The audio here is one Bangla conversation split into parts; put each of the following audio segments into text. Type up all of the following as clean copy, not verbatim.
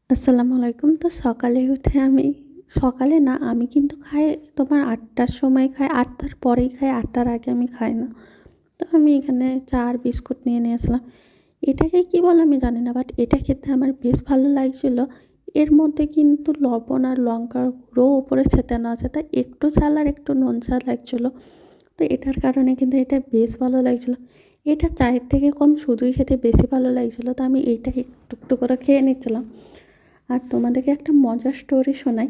আসসালামু আলাইকুম। তো সকালে উঠে সকালে না আমি কিন্তু খাই তোমার ৮টার সময় খাই, ৮টার পরেই খাই, ৮টার আগে আমি খাই না। তো আমি এখানে চা আর বিস্কুট নিয়ে আসলাম। এটাকে কী বলে আমি জানি না, বাট এটা খেতে আমার বেশ ভালো লাগছিলো। এর মধ্যে কিন্তু লবণ আর লঙ্কার গুঁড়ো ওপরে ছেটানো আছে, তাই একটু ঝাল আর একটু নুন ঝাল লাগছিলো। তো এটার কারণে কিন্তু এটা বেশ ভালো লাগছিলো। এটা চায়ের থেকে কম শুধুই খেতে বেশি ভালো লাগছিলো, তো আমি এইটা একটু একটু করে খেয়ে নিচ্ছিলাম। আর তোমাদেরকে একটা মজার স্টোরি শোনাই।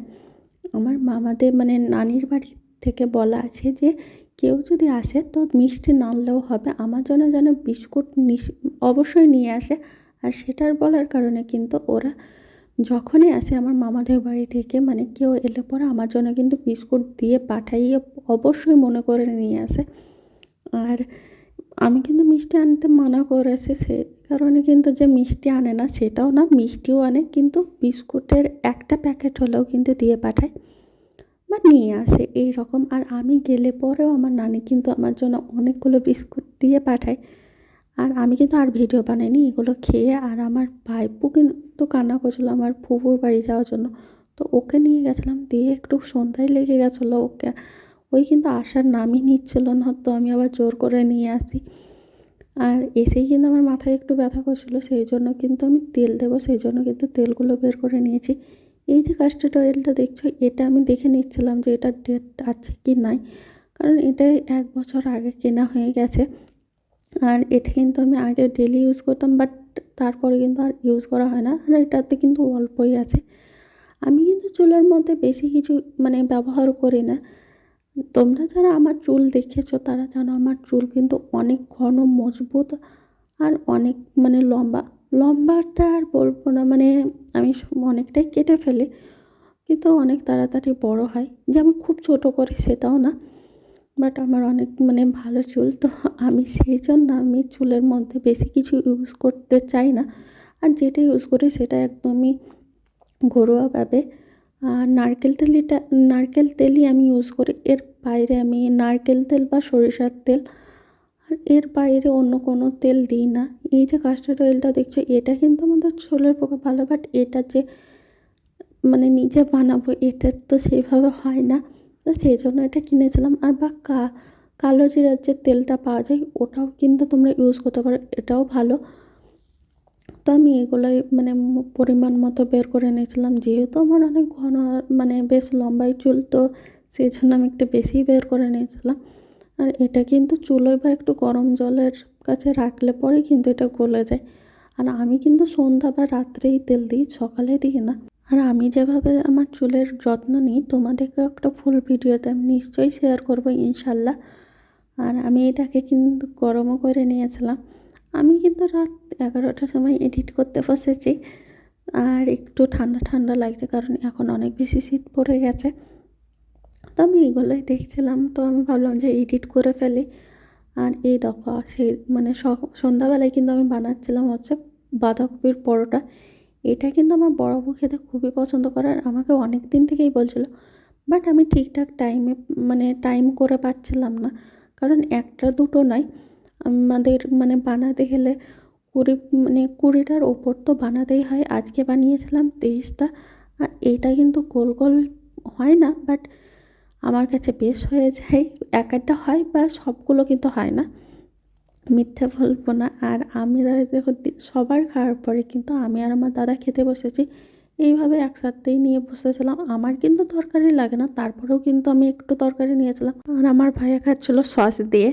আমার মামাদের নানির বাড়ি থেকে বলা আছে যে কেউ যদি আসে তো মিষ্টি না আনলেও হবে, আমার জন্য যেন বিস্কুট অবশ্যই নিয়ে আসে। আর সেটার বলার কারণে কিন্তু ওরা যখনই আসে আমার মামাদের বাড়ি থেকে, কেউ এলে পরে আমার জন্য কিন্তু বিস্কুট দিয়ে পাঠাইয়ে অবশ্যই মনে করে নিয়ে আসে। আর আমি কিন্তু মিষ্টি আনতে মানা করেছি, সে কারণে কিন্তু যে মিষ্টি আনে না সেটাও না, মিষ্টিও আনে, কিন্তু বিস্কুটের একটা প্যাকেট হলেও কিন্তু দিয়ে পাঠায় বা নিয়ে আসে এই রকম। আর আমি গেলে পরেও আমার নানি কিন্তু আমার জন্য অনেকগুলো বিস্কুট দিয়ে পাঠায়। আর আমি কিন্তু আর ভিডিও বানাইনি এগুলো খেয়ে। আর আমার ভাইপু কিন্তু কান্না করছিলো আমার ফুফুর বাড়ি যাওয়ার জন্য, তো ওকে নিয়ে গেছিলাম, দিয়ে একটু সন্ধ্যায় লেগে গেছিলো ওকে, ওই কিন্তু আসার নামই নিচ্ছিল না, তো আমি আবার জোর করে নিয়ে আসি। আর এসেই কিন্তু আমার মাথায় একটু ব্যথা করছিলো, সেই জন্য কিন্তু আমি তেল দেবো, সেই জন্য কিন্তু তেলগুলো বের করে নিয়েছি। এই যে কাস্টার্ড অয়েলটা দেখছো, এটা আমি দেখে নিচ্ছিলাম যে এটা ডেট আছে কি নাই, কারণ এটা 1 বছর আগে কেনা হয়ে গেছে। আর এটা কিন্তু আমি আগে ডেলি ইউজ করতাম, বাট তারপরে কিন্তু আর ইউজ করা হয় না। আর এটাতে কিন্তু অল্পই আছে। আমি কিন্তু চুলের মধ্যে বেশি কিছু ব্যবহার করি না। তোমরা যারা আমার চুল দেখেছো তারা জানো আমার চুল কিন্তু অনেক ঘন, মজবুত আর অনেক লম্বা। লম্বাটা আর বলবো না, আমি অনেকটাই কেটে ফেলি, কিন্তু অনেক তাড়াতাড়ি বড় হয়। যে আমি খুব ছোট করি সেটাও না, বাট আমার অনেক ভালো চুল, তো আমি সেই জন্য আমি চুলের মধ্যে বেশি কিছু ইউজ করতে চাই না। আর যেটা ইউজ করি সেটা একদমই ঘরোয়াভাবে। আর নারকেল তেলই আমি ইউজ করি। এর বাইরে আমি নারকেল তেল বা সরিষার তেল, আর এর বাইরে অন্য কোনো তেল দিই না। এই যে কাস্টার্ড অয়েলটা দেখছো, এটা কিন্তু আমাদের চুলের পক্ষে ভালো, বাট এটা যে নিজে বানাবো এটা তো সেইভাবে হয় না, তো সেই জন্য এটা কিনেছিলাম। আর বা কালো জিরার যে তেলটা পাওয়া যায় ওটাও কিন্তু তোমরা ইউজ করতে পারো, এটাও ভালো। তো আমি এগুলোই পরিমাণ মতো বের করে নিয়েছিলাম, যেহেতু আমার অনেক ঘন আর বেশ লম্বাই চুল, তো সেই জন্য আমি একটু বেশিই বের করে নিয়েছিলাম। আর এটা কিন্তু চুলোয় বা একটু গরম জলের কাছে রাখলে পরেই কিন্তু এটা গলে যায়। আর আমি কিন্তু সন্ধ্যা বা রাত্রেই তেল দিই, সকালে দিই না। আর আমি যেভাবে আমার চুলের যত্ন নিই তোমাদেরকে একটা ফুল ভিডিওতে আমি নিশ্চয়ই শেয়ার করবো ইনশাল্লাহ। আর আমি এটাকে কিন্তু গরমও করে নিয়েছিলাম। আমি কিন্তু রাত 11টার সময় এডিট করতে বসেছি, আর একটু ঠান্ডা ঠান্ডা লাগছে কারণ এখন অনেক বেশি শীত পড়ে গেছে। তো আমি এগুলোই দেখছিলাম, তো আমি ভাবলাম যে এডিট করে ফেলি। আর এই দেখো সেই সন্ধ্যাবেলায় কিন্তু আমি বানাচ্ছিলাম হচ্ছে বাঁধাকপির পরোটা। এটা কিন্তু আমার বড় বউ খেতে খুবই পছন্দ করে, আর আমাকে অনেক দিন থেকেই বলছিল, বাট আমি ঠিকঠাক টাইমে টাইম করে পাচ্ছিলাম না, কারণ একটা দুটো নয়, আমাদের বানাতে গেলে 20টার ওপর তো বানাতেই হয়। আজকে বানিয়েছিলাম 23টা। আর এইটা কিন্তু গোল গোল হয় না, বাট আমার কাছে বেশ হয়ে যায়। এক একটা হয় বা সবগুলো কিন্তু হয় না, মিথ্যে বলবো না। আর আমরা দেখো সবার খাওয়ার পরে কিন্তু আমি আর আমার দাদা খেতে বসেছি, এইভাবে একসাথেই নিয়ে বসেছিলাম। আমার কিন্তু তরকারি লাগে না, তারপরেও কিন্তু আমি একটু তরকারি নিয়েছিলাম। আর আমার ভাইয়া খাচ্ছিলো সস দিয়ে।